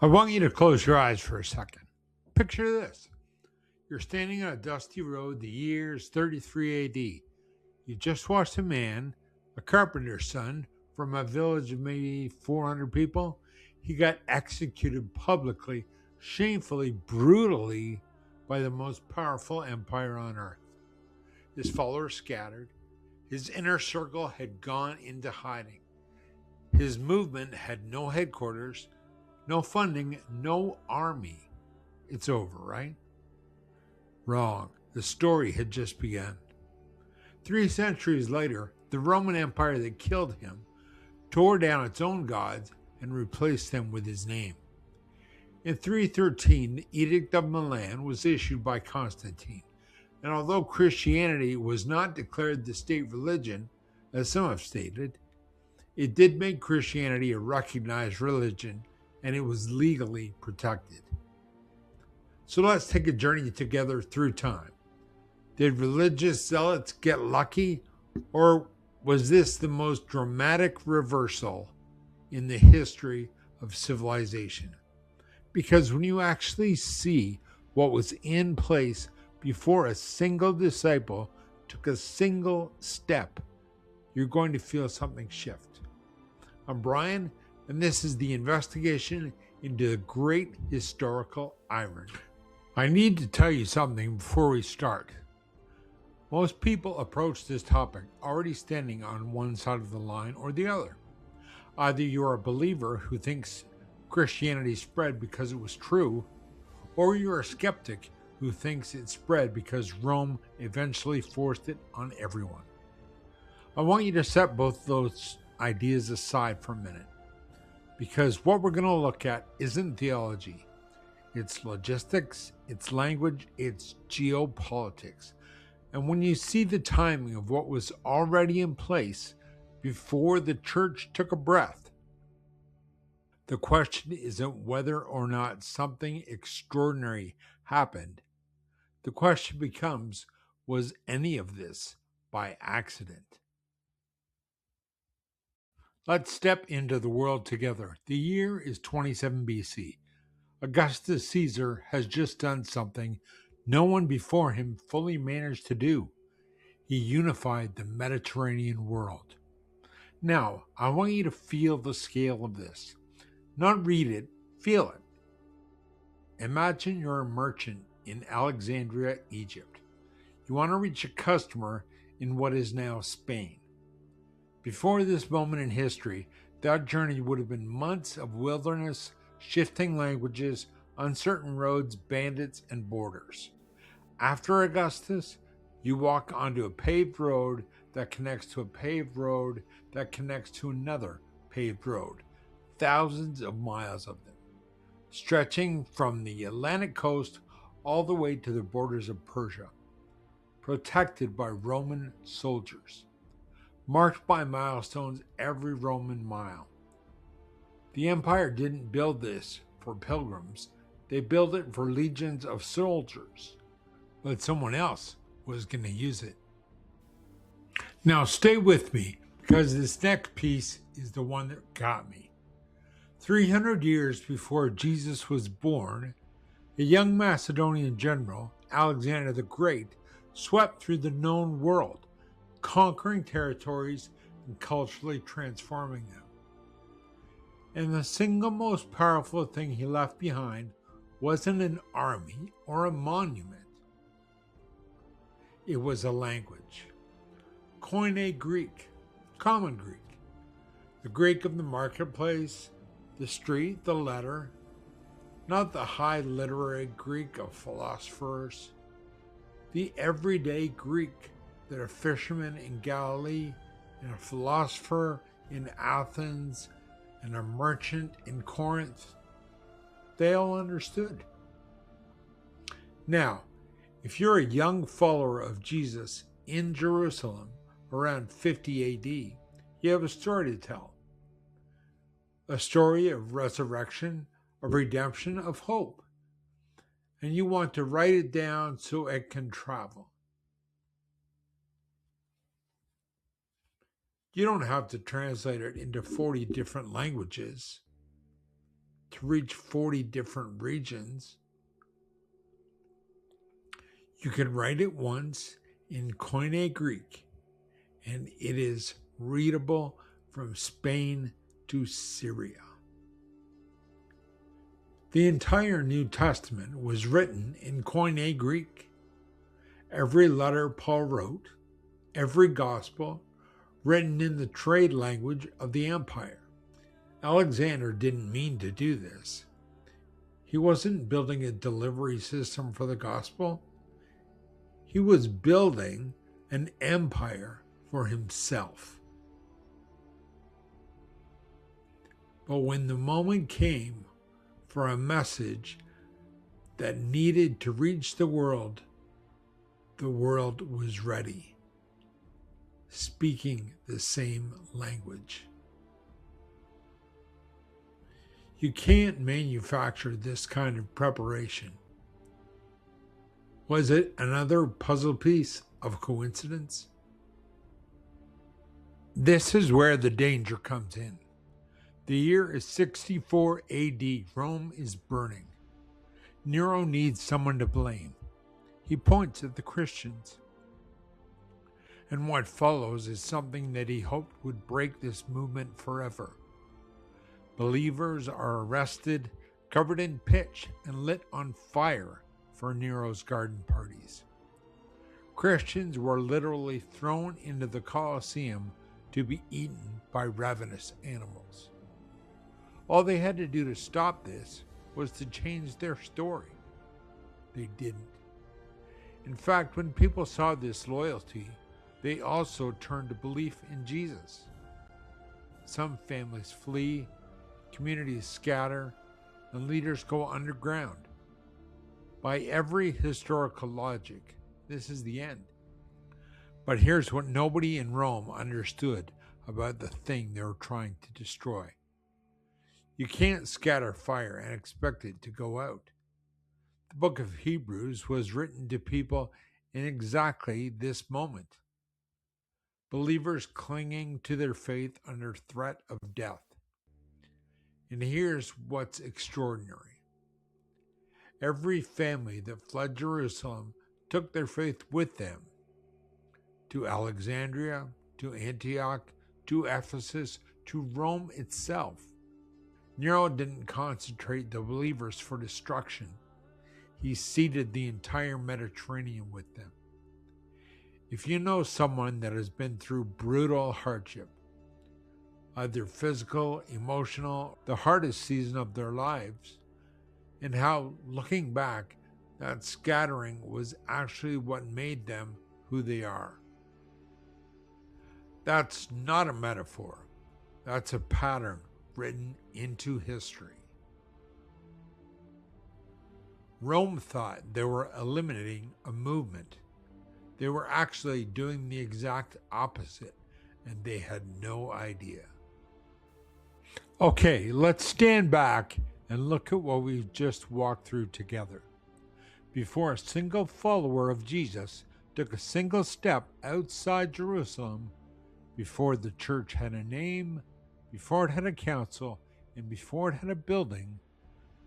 I want you to close your eyes for a second. Picture this. You're standing on a dusty road. The year is 33 AD. You just watched a man, a carpenter's son, from a village of maybe 400 people. He got executed publicly, shamefully, brutally by the most powerful empire on earth. His followers scattered. His inner circle had gone into hiding. His movement had no headquarters, no funding, no army. It's over, right? Wrong. The story had just begun. 3 centuries later, the Roman Empire that killed him tore down its own gods and replaced them with his name. In 313, the Edict of Milan was issued by Constantine, and although Christianity was not declared the state religion, as some have stated, it did make Christianity a recognized religion, and it was legally protected. So let's take a journey together through time. Did religious zealots get lucky, or was this the most dramatic reversal in the history of civilization? Because when you actually see what was in place before a single disciple took a single step, you're going to feel something shift. I'm Brian, and this is the investigation into the great historical irony. I need to tell you something before we start. Most people approach this topic already standing on one side of the line or the other. Either you're a believer who thinks Christianity spread because it was true, or you're a skeptic who thinks it spread because Rome eventually forced it on everyone. I want you to set both those ideas aside for a minute, because what we're going to look at isn't theology. It's logistics, it's language, it's geopolitics. And when you see the timing of what was already in place before the church took a breath, the question isn't whether or not something extraordinary happened. The question becomes, was any of this by accident? Let's step into the world together. The year is 27 BC. Augustus Caesar has just done something no one before him fully managed to do. He unified the Mediterranean world. Now, I want you to feel the scale of this. Not read it, feel it. Imagine you're a merchant in Alexandria, Egypt. You want to reach a customer in what is now Spain. Before this moment in history, that journey would have been months of wilderness, shifting languages, uncertain roads, bandits, and borders. After Augustus, you walk onto a paved road that connects to a paved road that connects to another paved road, thousands of miles of them, stretching from the Atlantic coast all the way to the borders of Persia, protected by Roman soldiers, marked by milestones every Roman mile. The empire didn't build this for pilgrims, they built it for legions of soldiers, but someone else was going to use it. Now stay with me, because this next piece is the one that got me. 300 years before Jesus was born, a young Macedonian general, Alexander the Great, swept through the known world, conquering territories and culturally transforming them. And the single most powerful thing he left behind wasn't an army or a monument. It was a language. Koine Greek, common Greek. The Greek of the marketplace, the street, the letter, not the high literary Greek of philosophers. The everyday Greek that a fisherman in Galilee and a philosopher in Athens and a merchant in Corinth, they all understood. Now, if you're a young follower of Jesus in Jerusalem around 50 AD, you have a story to tell. A story of resurrection, of redemption, of hope. And you want to write it down so it can travel. You don't have to translate it into 40 different languages. to reach 40 different regions. You can write it once in Koine Greek, and it is readable from Spain to Syria. The entire New Testament was written in Koine Greek. Every letter Paul wrote, every gospel, written in the trade language of the empire. Alexander didn't mean to do this. He wasn't building a delivery system for the gospel. He was building an empire for himself. But when the moment came for a message that needed to reach the world was ready, speaking the same language. You can't manufacture this kind of preparation. Was it another puzzle piece of coincidence? This is where the danger comes in. The year is 64 AD. Rome is burning. Nero needs someone to blame. He points at the Christians. And what follows is something that he hoped would break this movement forever. Believers are arrested, covered in pitch, and lit on fire for Nero's garden parties. Christians were literally thrown into the Colosseum to be eaten by ravenous animals. All they had to do to stop this was to change their story. They didn't. In fact, when people saw this loyalty, they also turned to belief in Jesus. Some families flee, communities scatter, and leaders go underground. By every historical logic, this is the end. But here's what nobody in Rome understood about the thing they were trying to destroy. You can't scatter fire and expect it to go out. The book of Hebrews was written to people in exactly this moment. Believers clinging to their faith under threat of death. And here's what's extraordinary. Every family that fled Jerusalem took their faith with them to Alexandria, to Antioch, to Ephesus, to Rome itself. Nero didn't concentrate the believers for destruction. He seeded the entire Mediterranean with them. If you know someone that has been through brutal hardship, either physical, emotional, the hardest season of their lives, and how, looking back, that scattering was actually what made them who they are. That's not a metaphor. That's a pattern written into history. Rome thought they were eliminating a movement. They were actually doing the exact opposite, and they had no idea. Okay, let's stand back and look at what we've just walked through together. Before a single follower of Jesus took a single step outside Jerusalem, before the church had a name, before it had a council, and before it had a building,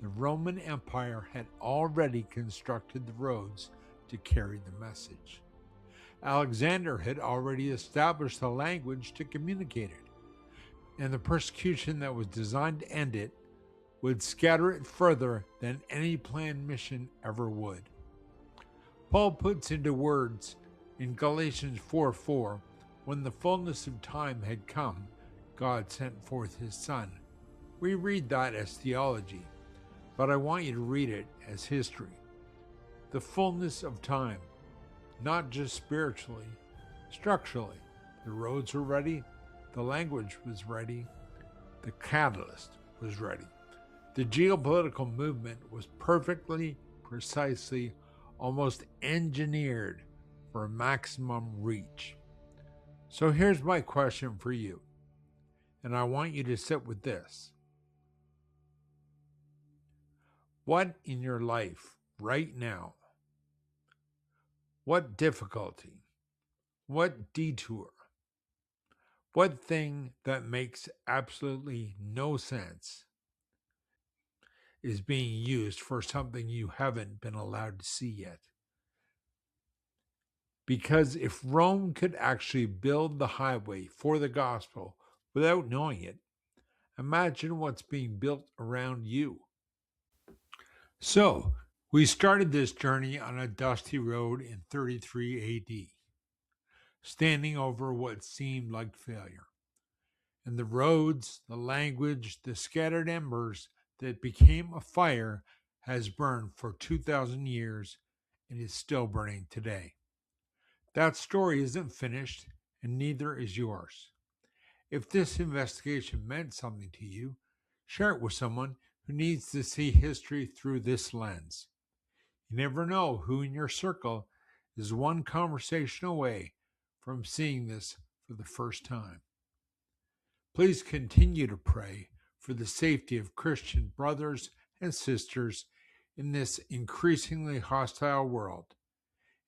the Roman Empire had already constructed the roads to carry the message. Alexander had already established the language to communicate it, and the persecution that was designed to end it would scatter it further than any planned mission ever would. Paul puts into words in Galatians 4:4, when the fullness of time had come, God sent forth his Son. We read that as theology, but I want you to read it as history. The fullness of time, not just spiritually, structurally. The roads were ready, the language was ready, the catalyst was ready. The geopolitical movement was perfectly, precisely, almost engineered for maximum reach. So here's my question for you, and I want you to sit with this. What in your life right now, what difficulty, what detour, what thing that makes absolutely no sense is being used for something you haven't been allowed to see yet. Because if Rome could actually build the highway for the gospel without knowing it, imagine what's being built around you. So, we started this journey on a dusty road in 33 AD, standing over what seemed like failure. And the roads, the language, the scattered embers that became a fire has burned for 2,000 years and is still burning today. That story isn't finished, and neither is yours. If this investigation meant something to you, share it with someone who needs to see history through this lens. You never know who in your circle is one conversation away from seeing this for the first time. Please continue to pray for the safety of Christian brothers and sisters in this increasingly hostile world.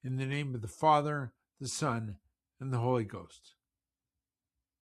In the name of the Father, the Son, and the Holy Ghost.